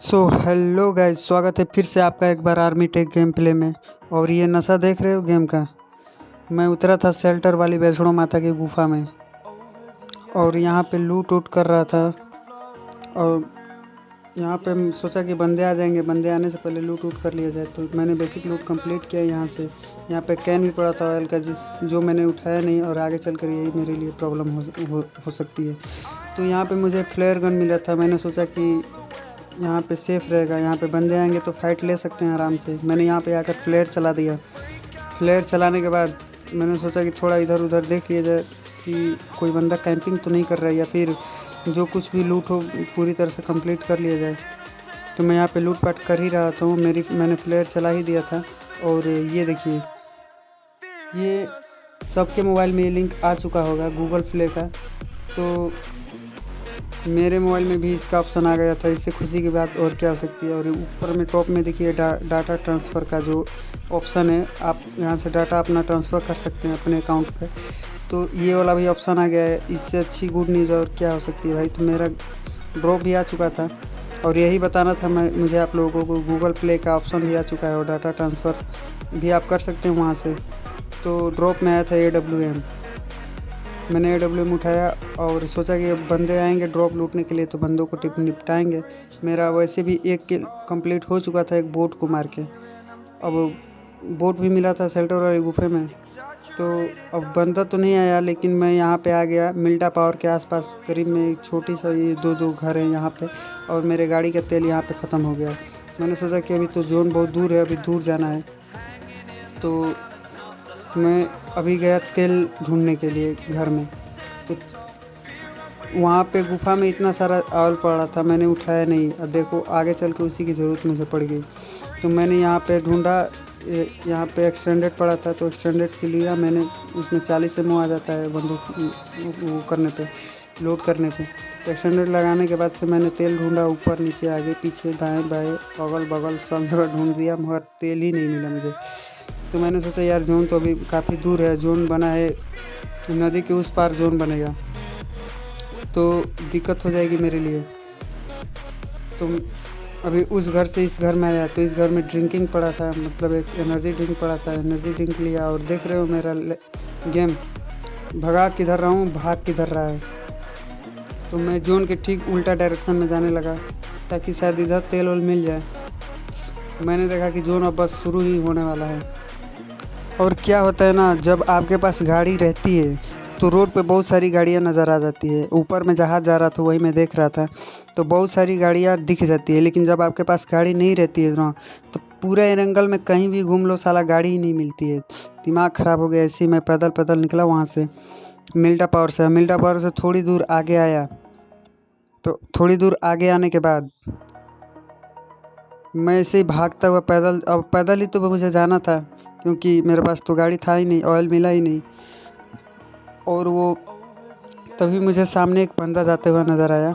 Hello guys, स्वागत है फिर से आपका एक बार आर्मी टेक गेम प्ले में। और ये नशा देख रहे हो गेम का। मैं उतरा था शेल्टर वाली वैष्णो माता की गुफा में और यहाँ पे लूट उट कर रहा था। और यहाँ पे सोचा कि बंदे आ जाएंगे, बंदे आने से पहले लूट उट कर लिया जाए। तो मैंने बेसिक लूट कंप्लीट किया यहाँ से। यहाँ पे कैन भी पड़ा था ऑयल का, जो मैंने उठाया नहीं, और आगे चल कर यही मेरे लिए प्रॉब्लम हो सकती है। तो यहाँ पे मुझे फ्लेयर गन मिला था। मैंने सोचा कि यहाँ पे सेफ़ रहेगा, यहाँ पे बंदे आएंगे तो फाइट ले सकते हैं आराम से। मैंने यहाँ पे आकर फ्लेयर चला दिया। फ्लेयर चलाने के बाद मैंने सोचा कि थोड़ा इधर उधर देख लिया जाए कि कोई बंदा कैंपिंग तो नहीं कर रहा है, या फिर जो कुछ भी लूट हो पूरी तरह से कंप्लीट कर लिया जाए। तो मैं यहाँ पे लूट पाट कर ही रहा था। मैंने फ्लेयर चला ही दिया था। और ये देखिए, ये सबके मोबाइल में ये लिंक आ चुका होगा गूगल प्ले का। तो मेरे मोबाइल में भी इसका ऑप्शन आ गया था। इससे खुशी की बात और क्या हो सकती है। और ऊपर में टॉप में देखिए डाटा ट्रांसफ़र का जो ऑप्शन है, आप यहाँ से डाटा अपना ट्रांसफ़र कर सकते हैं अपने अकाउंट पे। तो ये वाला भी ऑप्शन आ गया है। इससे अच्छी गुड न्यूज़ और क्या हो सकती है भाई। तो मेरा ड्रॉप भी आ चुका था और यही बताना था मुझे आप लोगों को। गूगल प्ले का ऑप्शन भी आ चुका है और डाटा ट्रांसफ़र भी आप कर सकते हैं वहाँ से। तो ड्रॉप में आया था AWM। मैंने AWM उठाया और सोचा कि अब बंदे आएंगे ड्रॉप लूटने के लिए, तो बंदों को निपटाएंगे। मेरा वैसे भी एक किल कंप्लीट हो चुका था एक बोट को मार के। अब बोट भी मिला था शेल्टर वाली गुफे में। तो अब बंदा तो नहीं आया, लेकिन मैं यहाँ पे आ गया मिल्टा पावर के आसपास। करीब में एक छोटी सा ये दो घर हैं यहाँ पे, और मेरे गाड़ी का तेल यहाँ पे ख़त्म हो गया। मैंने सोचा कि अभी तो जोन बहुत दूर है, अभी दूर जाना है। तो मैं अभी गया तेल ढूंढने के लिए घर में। तो वहाँ पे गुफा में इतना सारा ऑयल पड़ा था, मैंने उठाया नहीं। और देखो आगे चल के उसी की ज़रूरत मुझे पड़ गई। तो मैंने यहाँ पे ढूंढा, यहाँ पे एक्सटेंडेड पड़ा था, तो एक्सटेंडेड के लिया मैंने। उसमें 40 से मुँह आ जाता है बंदूक वो करने पे, लोड करने पे। तो एक्सटेंडेड लगाने के बाद से मैंने तेल ढूंढा, ऊपर नीचे आगे पीछे दाएँ बाएँ अगल बगल सब जगह ढूंढ दिया, मगर तेल ही नहीं मिला मुझे। तो मैंने सोचा यार जोन तो अभी काफ़ी दूर है, जोन बना है नदी के उस पार जोन बनेगा, तो दिक्कत हो जाएगी मेरे लिए। तो अभी उस घर से इस घर में आया, तो इस घर में ड्रिंकिंग पड़ा था, मतलब एक एनर्जी ड्रिंक पड़ा था। एनर्जी ड्रिंक लिया और देख रहे हो मेरा गेम भगा किधर रहा हूँ, भाग किधर रहा है। तो मैं जोन के ठीक उल्टा डायरेक्शन में जाने लगा ताकि शायद इधर तेल वोल मिल जाए। मैंने देखा कि जोन अब बस शुरू ही होने वाला है। और क्या होता है ना, जब आपके पास गाड़ी रहती है तो रोड पे बहुत सारी गाड़ियाँ नज़र आ जाती है। ऊपर में जहाज़ जा रहा था, वही मैं देख रहा था, तो बहुत सारी गाड़ियाँ दिख जाती है। लेकिन जब आपके पास गाड़ी नहीं रहती है ना, तो पूरे एरंगल में कहीं भी घूम लो साला गाड़ी ही नहीं मिलती है। दिमाग ख़राब हो गया। ऐसे ही मैं पैदल पैदल निकला वहाँ से मिल्टा पावर से थोड़ी दूर आगे आया। तो थोड़ी दूर आगे आने के बाद मैं ऐसे ही भागता हुआ अब पैदल ही तो मुझे जाना था, क्योंकि मेरे पास तो गाड़ी था ही नहीं, ऑयल मिला ही नहीं। और वो तभी मुझे सामने एक बंदा जाते हुआ नज़र आया।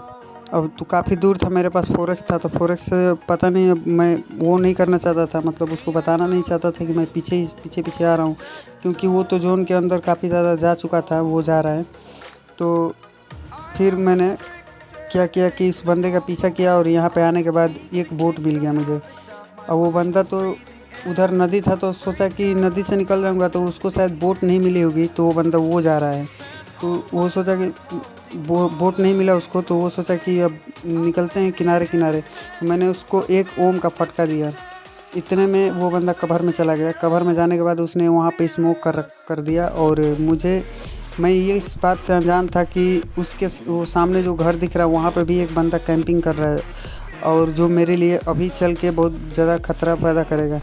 अब तो काफ़ी दूर था, मेरे पास 4x था, तो 4x से पता नहीं, अब मैं वो नहीं करना चाहता था, मतलब उसको बताना नहीं चाहता था कि मैं पीछे आ रहा हूँ, क्योंकि वो तो जोन के अंदर काफ़ी ज़्यादा जा चुका था, वो जा रहा है। तो फिर मैंने क्या किया कि इस बंदे का पीछा किया, और यहाँ पे आने के बाद एक बोट मिल गया मुझे। और वो बंदा तो उधर नदी था, तो सोचा कि नदी से निकल जाऊंगा तो उसको शायद बोट नहीं मिली होगी, तो वो बंदा वो जा रहा है। तो वो सोचा कि बोट नहीं मिला उसको, तो वो सोचा कि अब निकलते हैं किनारे किनारे। तो मैंने उसको एक ओम का फटका दिया। इतने में वो बंदा कवर में चला गया। कवर में जाने के बाद उसने वहाँ पे स्मोक कर दिया। और मैं ये इस बात से अनजान था कि वो सामने जो घर दिख रहा है वहाँ पे भी एक बंदा कैंपिंग कर रहा है, और जो मेरे लिए अभी चल के बहुत ज़्यादा खतरा पैदा करेगा।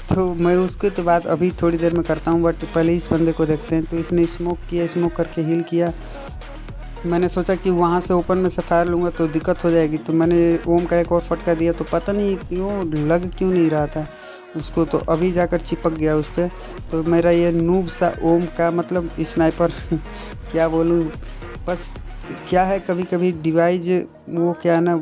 तो मैं उसकी तो बात अभी थोड़ी देर में करता हूँ, बट पहले इस बंदे को देखते हैं। तो इसने स्मोक करके हील किया। मैंने सोचा कि वहाँ से ओपन में से फायर लूँगा तो दिक्कत हो जाएगी, तो मैंने ओम का एक और फटका दिया। तो पता नहीं क्यों नहीं रहा था उसको, तो अभी जाकर चिपक गया उस पर। तो मेरा ये नूब सा ओम का मतलब स्नाइपर क्या बोलूँ, बस क्या है, कभी कभी डिवाइस वो क्या है ना,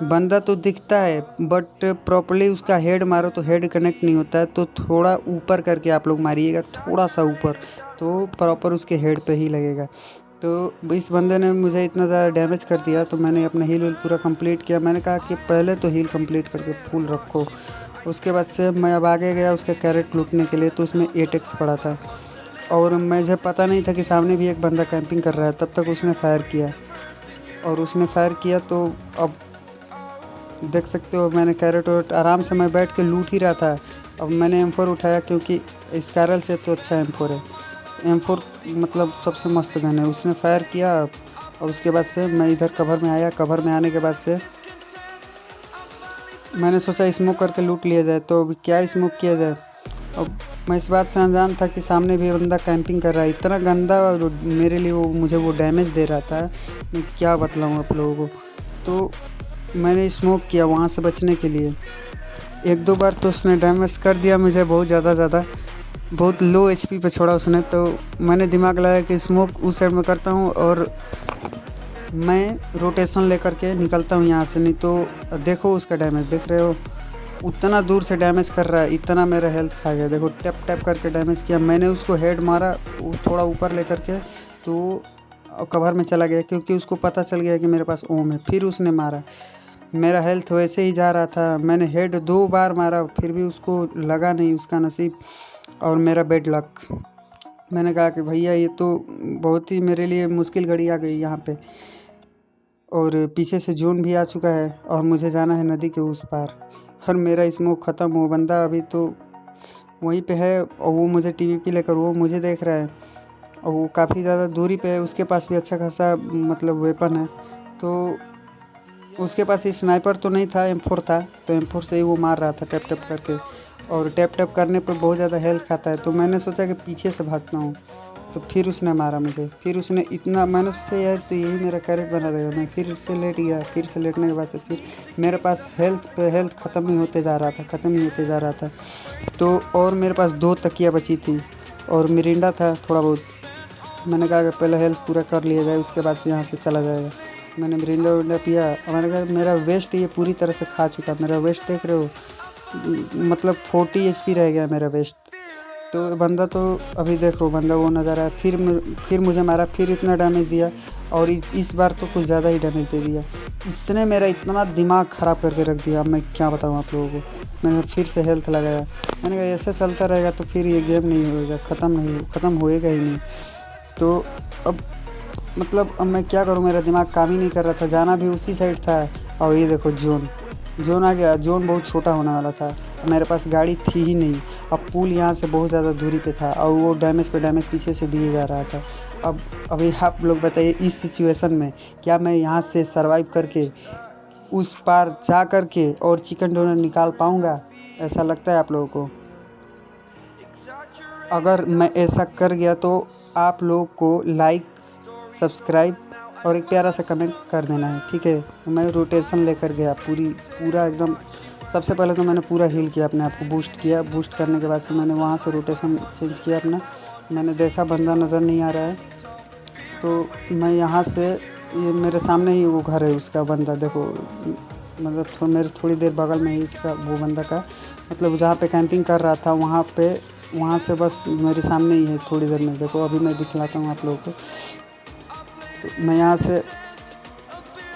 बंदा तो दिखता है बट प्रॉपर्ली उसका हेड मारो तो हेड कनेक्ट नहीं होता है। तो थोड़ा ऊपर करके आप लोग मारिएगा, थोड़ा सा ऊपर, तो प्रॉपर उसके हेड पे ही लगेगा। तो इस बंदे ने मुझे इतना ज़्यादा डैमेज कर दिया, तो मैंने अपना हील पूरा कंप्लीट किया। मैंने कहा कि पहले तो हील कंप्लीट करके फुल रखो। उसके बाद से मैं अब आगे गया उसके कैरेट लूटने के लिए, तो उसमें 8x पड़ा था और मुझे पता नहीं था कि सामने भी एक बंदा कैंपिंग कर रहा है। तब तक उसने फायर किया और उसने फायर किया, तो अब देख सकते हो मैंने कैरेट और आराम से मैं बैठ के लूट ही रहा था। अब मैंने M4 उठाया क्योंकि स्कारल से तो अच्छा M4 है। M4 मतलब सबसे मस्त गन है। उसने फायर किया और उसके बाद से मैं इधर कवर में आया। कवर में आने के बाद से मैंने सोचा स्मोक करके लूट लिया जाए। तो अभी क्या स्मोक किया जाए, अब मैं इस बात से अनजान था कि सामने भी बंदा कैंपिंग कर रहा है। इतना गंदा और मेरे लिए वो मुझे वो डैमेज दे रहा था, मैं क्या बतलाऊँ आप लोगों को। तो मैंने स्मोक किया वहाँ से बचने के लिए। 1-2 बार तो उसने डैमेज कर दिया मुझे बहुत बहुत लो HP पे छोड़ा उसने। तो मैंने दिमाग लगाया कि स्मोक उस साइड में करता हूँ और मैं रोटेशन लेकर के निकलता हूँ यहाँ से। नहीं तो देखो उसका डैमेज देख रहे हो, उतना दूर से डैमेज कर रहा है, इतना मेरा हेल्थ खा गया। देखो टैप टैप करके डैमेज किया। मैंने उसको हेड मारा थोड़ा ऊपर लेकर के, तो कवर में चला गया क्योंकि उसको पता चल गया कि मेरे पास ओम है। फिर उसने मारा, मेरा हेल्थ वैसे ही जा रहा था। मैंने हेड 2 बार मारा फिर भी उसको लगा नहीं, उसका नसीब और मेरा बेड लक। मैंने कहा कि भैया ये तो बहुत ही मेरे लिए मुश्किल घड़ी आ गई यहाँ पे, और पीछे से जोन भी आ चुका है और मुझे जाना है नदी के उस पार। और मेरा स्मोक ख़त्म। वो बंदा अभी तो वहीं पे है और वो मुझे TVP लेकर वो मुझे देख रहा है और वो काफ़ी ज़्यादा दूरी पे है। उसके पास भी अच्छा खासा मतलब वेपन है। तो उसके पास स्नाइपर तो नहीं था, M4 था। तो M4 से ही वो मार रहा था टैप टैप करके, और टैप टैप करने पे बहुत ज़्यादा हेल्थ खाता है। तो मैंने सोचा कि पीछे से भागता हूँ, तो फिर उसने मारा मुझे। फिर उसने इतना, मैंने सोचा यार तो यही मेरा कैरेट बना रहेगा। मैं फिर से लेट गया। फिर से लेटने के बाद से फिर मेरे पास हेल्थ पे हेल्थ ख़त्म ही होते जा रहा था। तो और मेरे पास 2 तकिया बची थी और मिरिंडा था थोड़ा बहुत। मैंने कहा कि पहले हेल्थ पूरा कर लिया जाए, उसके बाद से यहाँ से चला जाएगा। मैंने मिरिंडा विरिंडा पिया और मैंने कहा मेरा वेस्ट ये पूरी तरह से खा चुका। मेरा वेस्ट देख रहे हो, मतलब 40 HP रह गया मेरा वेस्ट। तो बंदा तो अभी देख लो, बंदा वो नज़र आया। फिर मुझे मारा, फिर इतना डैमेज दिया और इस बार तो कुछ ज़्यादा ही डैमेज दे दिया। इसने मेरा इतना दिमाग ख़राब करके रख दिया, अब मैं क्या बताऊँ आप लोगों को। मैंने फिर से हेल्थ लगाया। मैंने कहा ऐसे चलता रहेगा तो फिर ये गेम नहीं होएगा, ख़त्म होएगा ही नहीं। तो अब मतलब अब मैं क्या करूँ, मेरा दिमाग काम ही नहीं कर रहा था। जाना भी उसी साइड था और ये देखो जोन आ गया। जोन बहुत छोटा होने वाला था, मेरे पास गाड़ी थी ही नहीं। अब पुल यहाँ से बहुत ज़्यादा दूरी पे था और वो डैमेज पे डैमेज पीछे से दिए जा रहा था। अब अभी आप लोग बताइए इस सिचुएशन में क्या मैं यहाँ से सरवाइव करके उस पार जा कर के और चिकन डिनर निकाल पाऊँगा? ऐसा लगता है आप लोगों को? अगर मैं ऐसा कर गया तो आप लोग को लाइक, सब्सक्राइब और एक प्यारा सा कमेंट कर देना है, ठीक है। तो मैं रोटेशन लेकर गया पूरा एकदम। सबसे पहले तो मैंने पूरा हील किया, अपने आप को बूस्ट किया। बूस्ट करने के बाद से मैंने वहाँ से रोटेशन चेंज किया अपना। मैंने देखा बंदा नज़र नहीं आ रहा है, तो मैं यहाँ से, ये मेरे सामने ही वो घर है उसका, बंदा देखो, मतलब मेरे थोड़ी देर बगल में ही इसका वो बंदा का, मतलब जहाँ पे कैंपिंग कर रहा था वहाँ से बस मेरे सामने ही है थोड़ी देर में। देखो अभी मैं दिखलाता हूँ आप लोगों को। तो मैं यहाँ से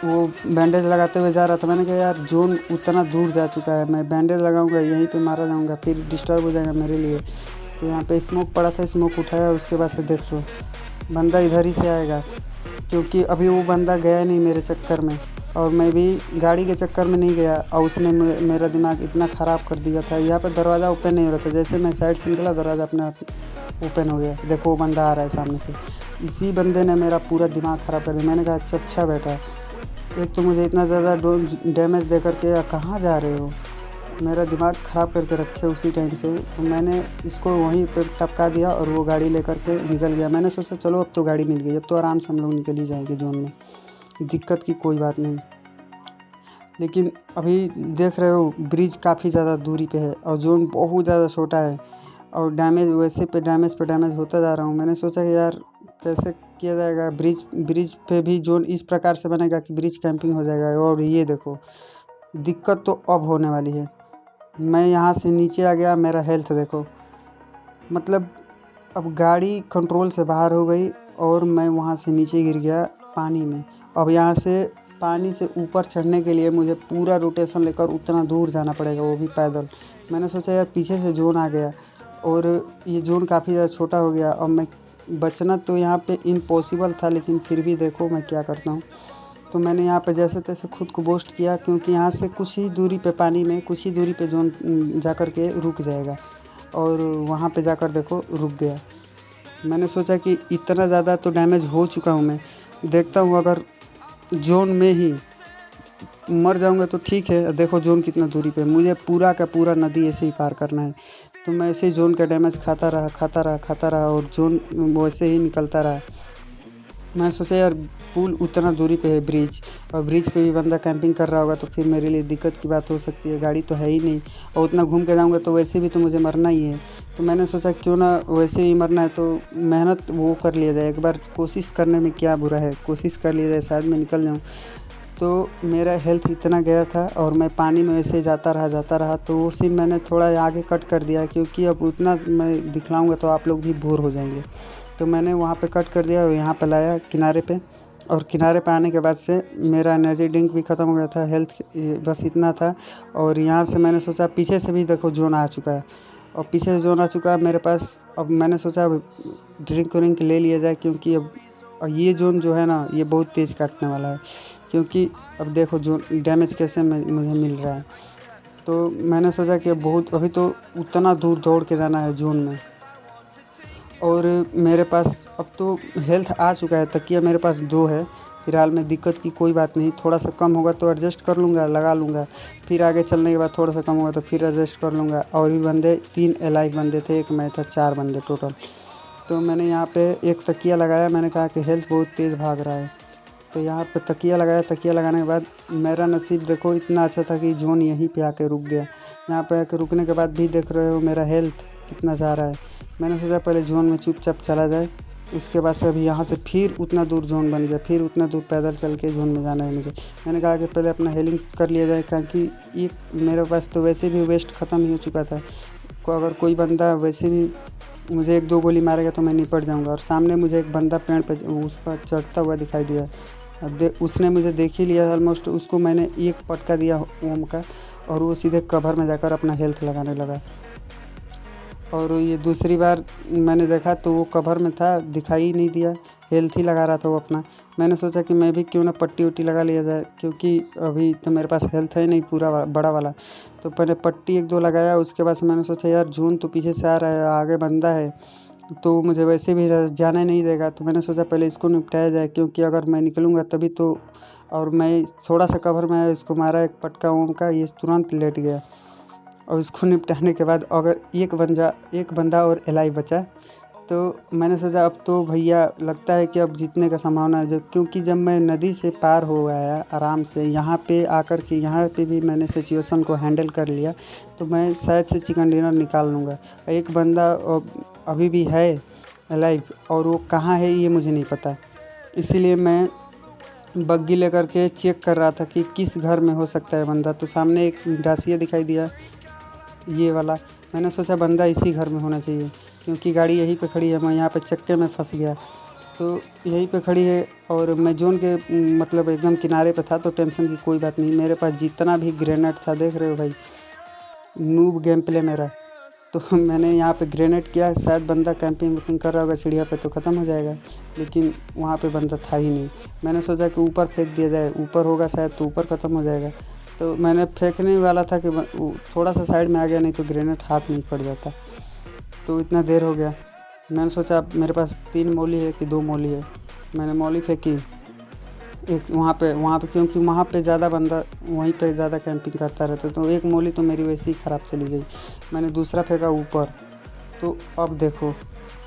वो बैंडेज लगाते हुए जा रहा था। मैंने कहा यार जोन उतना दूर जा चुका है, मैं बैंडेज लगाऊंगा यहीं पे मारा जाऊंगा, फिर डिस्टर्ब हो जाएगा मेरे लिए। तो यहाँ पे स्मोक पड़ा था, स्मोक उठाया। उसके बाद से देख लो बंदा इधर ही से आएगा, क्योंकि अभी वो बंदा गया नहीं मेरे चक्कर में और मैं भी गाड़ी के चक्कर में नहीं गया। और उसने मेरा दिमाग इतना ख़राब कर दिया था। यहाँ पर दरवाज़ा ओपन नहीं हो रहा था, जैसे मैं साइड से निकला दरवाज़ा अपने आप ओपन हो गया। देखो वो बंदा आ रहा है सामने से। इसी बंदे ने मेरा पूरा दिमाग ख़राब कर दिया। मैंने कहा अच्छा बेटा, एक तो मुझे इतना ज़्यादा डैमेज दे करके कहाँ जा रहे हो, मेरा दिमाग ख़राब करके रखे उसी टाइम से। तो मैंने इसको वहीं पे टपका दिया और वो गाड़ी लेकर के निकल गया। मैंने सोचा चलो अब तो गाड़ी मिल गई, अब तो आराम से हम लोग निकल ही जाएंगे जोन में, दिक्कत की कोई बात नहीं। लेकिन अभी देख रहे हो ब्रिज काफ़ी ज़्यादा दूरी पे है और जोन बहुत ज़्यादा छोटा है और डैमेज वैसे पे डैमेज होता जा रहा हूँ। मैंने सोचा कि यार कैसे किया जाएगा, ब्रिज पे भी जोन इस प्रकार से बनेगा कि ब्रिज कैंपिंग हो जाएगा। और ये देखो दिक्कत तो अब होने वाली है। मैं यहाँ से नीचे आ गया, मेरा हेल्थ देखो, मतलब अब गाड़ी कंट्रोल से बाहर हो गई और मैं वहाँ से नीचे गिर गया पानी में। अब यहाँ से पानी से ऊपर चढ़ने के लिए मुझे पूरा रोटेशन लेकर उतना दूर जाना पड़ेगा, वो भी पैदल। मैंने सोचा यार पीछे से जोन आ गया और ये जोन काफ़ी ज़्यादा छोटा हो गया। अब मैं बचना तो यहाँ पे इम्पॉसिबल था, लेकिन फिर भी देखो मैं क्या करता हूँ। तो मैंने यहाँ पे जैसे तैसे खुद को बूस्ट किया, क्योंकि यहाँ से कुछ ही दूरी पे पानी में कुछ ही दूरी पे जोन जाकर के रुक जाएगा, और वहाँ पे जाकर देखो रुक गया। मैंने सोचा कि इतना ज़्यादा तो डैमेज हो चुका हूँ, मैं देखता हूँ अगर जोन में ही मर जाऊंगा तो ठीक है। देखो जोन कितना दूरी पे, मुझे पूरा का पूरा नदी ऐसे ही पार करना है। तो मैं ऐसे ही जोन का डैमेज खाता रहा और जोन वैसे ही निकलता रहा। मैं सोचा यार पुल उतना दूरी पे है, ब्रिज, और ब्रिज पे भी बंदा कैंपिंग कर रहा होगा तो फिर मेरे लिए दिक्कत की बात हो सकती है। गाड़ी तो है ही नहीं और उतना घूम के जाऊंगा तो वैसे भी तो मुझे मरना ही है। तो मैंने सोचा क्यों ना वैसे ही मरना है तो मेहनत वो कर लिया जाए, एक बार कोशिश करने में क्या बुरा है, कोशिश कर लिया जाए, शायद मैं निकल जाऊँ। तो मेरा हेल्थ इतना गया था और मैं पानी में ऐसे जाता रहा। तो वो सीन मैंने थोड़ा आगे कट कर दिया, क्योंकि अब उतना मैं दिखलाऊंगा तो आप लोग भी बोर हो जाएंगे। तो मैंने वहाँ पे कट कर दिया और यहाँ पे लाया किनारे पे। और किनारे पे आने के बाद से मेरा एनर्जी ड्रिंक भी ख़त्म हो गया था, हेल्थ बस इतना था। और यहाँ से मैंने सोचा पीछे से भी देखो जोन आ चुका है, और पीछे से जोन आ चुका है मेरे पास। अब मैंने सोचा अब ड्रिंक व्रिंक ले लिया जाए, क्योंकि अब ये जोन जो है ना ये बहुत तेज़ काटने वाला है। क्योंकि अब देखो जो डैमेज कैसे मुझे मिल रहा है। तो मैंने सोचा कि बहुत अभी तो उतना दूर दौड़ के जाना है जोन में, और मेरे पास अब तो हेल्थ आ चुका है। तकिया मेरे पास 2 है फिलहाल में, दिक्कत की कोई बात नहीं। थोड़ा सा कम होगा तो एडजस्ट कर लूँगा, लगा लूँगा। फिर आगे चलने के बाद थोड़ा सा कम होगा तो फिर एडजस्ट कर लूँगा। और भी बंदे 3 एलाइव बंदे थे, एक मैं था, 4 बंदे टोटल। तो मैंने यहाँ पे एक तकिया लगाया, मैंने कहा कि हेल्थ बहुत तेज़ भाग रहा है। तो यहाँ पे तकिया लगाया, तकिया लगाने के बाद मेरा नसीब देखो इतना अच्छा था कि जोन यहीं पे आके रुक गया। यहाँ पे आके रुकने के बाद भी देख रहे हो मेरा हेल्थ कितना जा रहा है। मैंने सोचा पहले जोन में चुपचाप चला जाए, उसके बाद से अभी यहाँ से फिर उतना दूर जोन बन गया, फिर उतना दूर पैदल चल के जोन में जाना है मुझे। मैंने कहा कि पहले अपना हीलिंग कर लिया जाए, क्योंकि ये मेरे पास तो वैसे भी वेस्ट ख़त्म ही हो चुका था। अगर कोई बंदा वैसे भी मुझे 1-2 गोली मारेगा तो मैं निपट जाऊंगा। और सामने मुझे एक बंदा पेड़ पे उस पर चढ़ता हुआ दिखाई दिया। उसने मुझे देख ही लिया ऑलमोस्ट, उसको मैंने एक पटका दिया ओम का, और वो सीधे कवर में जाकर अपना हेल्थ लगाने लगा। और ये दूसरी बार मैंने देखा तो वो कवर में था, दिखाई ही नहीं दिया, हेल्थ ही लगा रहा था वो अपना। मैंने सोचा कि मैं भी क्यों ना पट्टी उट्टी लगा लिया जाए, क्योंकि अभी तो मेरे पास हेल्थ है नहीं पूरा बड़ा वाला। तो पहले पट्टी 1-2 लगाया, उसके बाद से मैंने सोचा यार जोन तो पीछे से आ रहा है, आगे बंदा है तो मुझे वैसे भी जाने नहीं देगा। तो मैंने सोचा पहले इसको निपटाया जाए, क्योंकि अगर मैं निकलूँगा तभी तो। और मैं थोड़ा सा कवर में आया, इसको मारा एक पटका ओम का, ये तुरंत लेट गया। और इसको निपटाने के बाद अगर एक बंदा और एलाइव बचा, तो मैंने सोचा अब तो भैया लगता है कि अब जीतने का संभावना है। जो क्योंकि जब मैं नदी से पार हो आया आराम से, यहाँ पे आकर के यहाँ पे भी मैंने सिचुएशन को हैंडल कर लिया, तो मैं शायद से चिकन डिनर निकाल लूँगा। एक बंदा अभी भी है एलाइव, और वो कहाँ है ये मुझे नहीं पता, इसीलिए मैं बग्गी लेकर के चेक कर रहा था कि किस घर में हो सकता है बंदा। तो सामने एक डासिया दिखाई दिया, ये वाला। मैंने सोचा बंदा इसी घर में होना चाहिए, क्योंकि गाड़ी यहीं पे खड़ी है, मैं यहाँ पे चक्के में फंस गया। तो यहीं पे खड़ी है और मैं जोन के मतलब एकदम किनारे पे था, तो टेंशन की कोई बात नहीं। मेरे पास जितना भी ग्रेनेड था, देख रहे हो भाई, नूब गेम प्ले मेरा। तो मैंने यहाँ पे ग्रेनेड किया, शायद बंदा कैंपिंग वैम्पिंग कर रहा होगा सीढ़िया पे तो ख़त्म हो जाएगा, लेकिन वहाँ पे बंदा था ही नहीं। मैंने सोचा कि ऊपर फेंक दिया जाए, ऊपर होगा शायद तो ऊपर ख़त्म हो जाएगा। तो मैंने फेंकने वाला था कि थोड़ा सा साइड में आ गया, नहीं तो ग्रेनेड हाथ में पड़ जाता। तो इतना देर हो गया, मैंने सोचा मेरे पास 3 मौली है कि 2 मौली है। मैंने मौली फेंकी एक वहाँ पे, क्योंकि वहाँ पे ज़्यादा बंदा वहीं पे ज़्यादा कैंपिंग करता रहता, तो एक मौली तो मेरी वैसे ही ख़राब चली गई। मैंने दूसरा फेंका ऊपर, तो अब देखो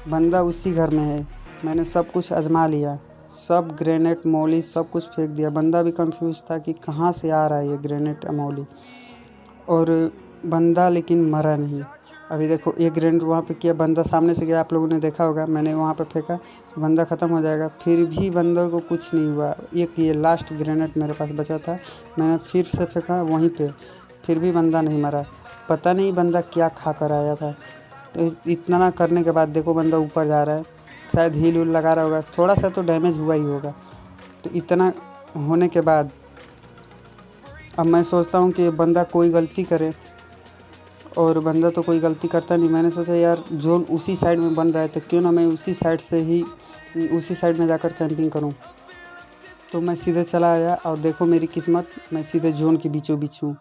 बंदा उसी घर में है। मैंने सब कुछ आजमा लिया, सब ग्रेनेड मौली सब कुछ फेंक दिया। बंदा भी कंफ्यूज था कि कहाँ से आ रहा है ये ग्रेनेड मौली, और बंदा लेकिन मरा नहीं। अभी देखो एक ग्रेनेड वहाँ पे किया, बंदा सामने से गया, आप लोगों ने देखा होगा, मैंने वहाँ पे फेंका, बंदा ख़त्म हो जाएगा, फिर भी बंदे को कुछ नहीं हुआ। एक ये लास्ट ग्रेनेड मेरे पास बचा था, मैंने फिर से फेंका वहीं पे, फिर भी बंदा नहीं मरा। पता नहीं बंदा क्या खा कर आया था। तो इतना करने के बाद देखो बंदा ऊपर जा रहा है, शायद हील उल लगा रहा होगा, थोड़ा सा तो डैमेज हुआ ही होगा। तो इतना होने के बाद अब मैं सोचता हूँ कि बंदा कोई गलती करे, और बंदा तो कोई गलती करता नहीं। मैंने सोचा यार जोन उसी साइड में बन रहा है तो क्यों ना मैं उसी साइड में जाकर कैंपिंग करूँ। तो मैं सीधे चला आया और देखो मेरी किस्मत, मैं सीधे जोन के बीचों बीच हूँ।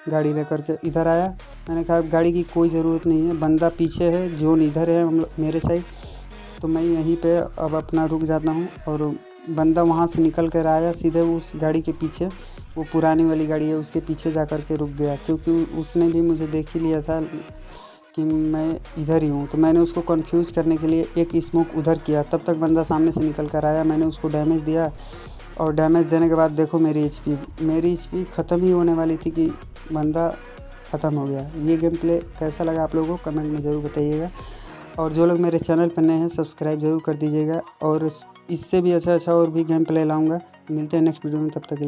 गाड़ी लेकर के इधर आया, मैंने कहा गाड़ी की कोई ज़रूरत नहीं है, बंदा पीछे है, जोन इधर है मेरे साइड। तो मैं यहीं पे अब अपना रुक जाता हूँ, और बंदा वहाँ से निकल कर आया सीधे उस गाड़ी के पीछे, वो पुरानी वाली गाड़ी है उसके पीछे जा कर के रुक गया, क्योंकि उसने भी मुझे देख ही लिया था कि मैं इधर ही हूँ। तो मैंने उसको कंफ्यूज करने के लिए एक स्मोक उधर किया, तब तक बंदा सामने से निकल कर आया, मैंने उसको डैमेज दिया। और डैमेज देने के बाद देखो मेरी एचपी ख़त्म ही होने वाली थी कि बंदा ख़त्म हो गया। ये गेम प्ले कैसा लगा आप लोगों को कमेंट में ज़रूर बताइएगा, और जो लोग मेरे चैनल पर नए हैं सब्सक्राइब ज़रूर कर दीजिएगा, और इससे भी अच्छा और भी गेम प्ले लाऊंगा। मिलते हैं नेक्स्ट वीडियो में, तब तक के लिए।